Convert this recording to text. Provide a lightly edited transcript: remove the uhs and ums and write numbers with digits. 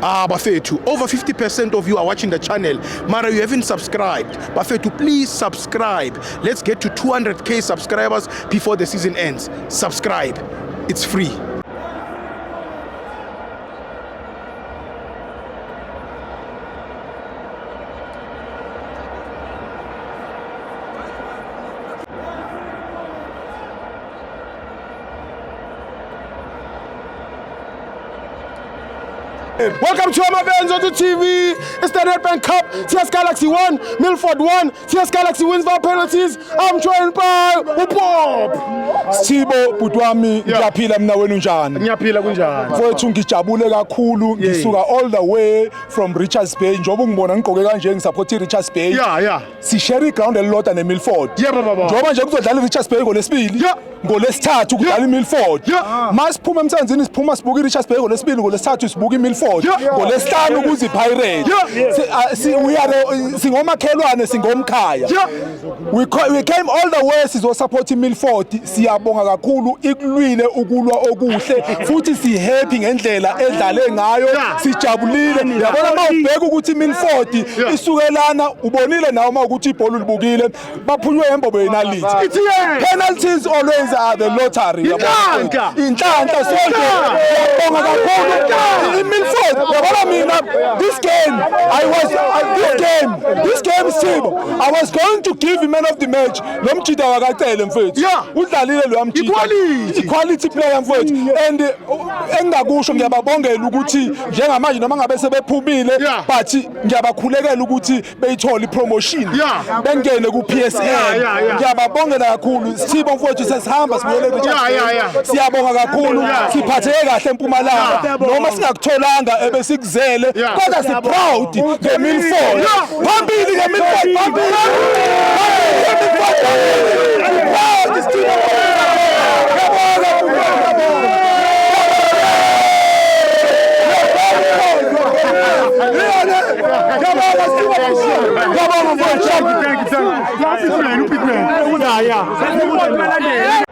Bafethu, over 50% of you are watching the channel. Mara, you haven't subscribed. Bafethu, please subscribe. Let's get to 200k subscribers before the season ends. Subscribe. It's free. Welcome to Amavenzo TV. It's the Nedbank Cup. TS Galaxy 1, Milford 1. TS Galaxy wins by penalties. I'm joined by Bob. Sithibo butwami ngiyaphila mina wena unjani? Ngiyaphila kunjani? Mfowethu ngijabule kakhulu ngisuka all the way from Richards Bay njoba ngibona ngigqoke kanje ngisupport Richards Bay. Yeah. Si share iground elilodwa neMilford. Baba. Njoba nje kuzodlala Richards Bay ngolesibili. Ngolesithathu kudlala iMilford. Masiphuma emthanzini siphuma sibuka iRichards Bay ngolesibili ngolesithathu sibuka iMilford. Ngolesihlanu kuze iPirates. We are singomakhelwane singomkhaya. We came all the way sizo support iMilford. Siyabonga kakhulu ikulwile ukulwa okuhle futhi si happy ngendlela edlale ngayo sijabulile. Yabona mawubheka ukuthi iMilford isukelana ubonile nawe mawukuthi ibhola ulibukile baphunywe embobo yenaliti. Penalties always are the lottery. Inhlanhla sonke yabonga kakhulu iMilford. Yabona mina this game Sithibo I was going to give him man of the match lo mjida wakacele mfethu udlalile lo mjida quality player mfethu and engakusho ngiyababongela ukuthi njengamanje noma ngabe sebephumile but ngiyabakhulekela ukuthi beyithola ipromotion bengene ku PSL ngiyababongela kakhulu Sithibo mfethu sesihamba sibuyele Richards siyabonga kakhulu siphatheke kahle eMpumalanga noma singakutholanga ebesikuzele kodwa si proud ngeMilford phambili ngeMilford phambili Thank you.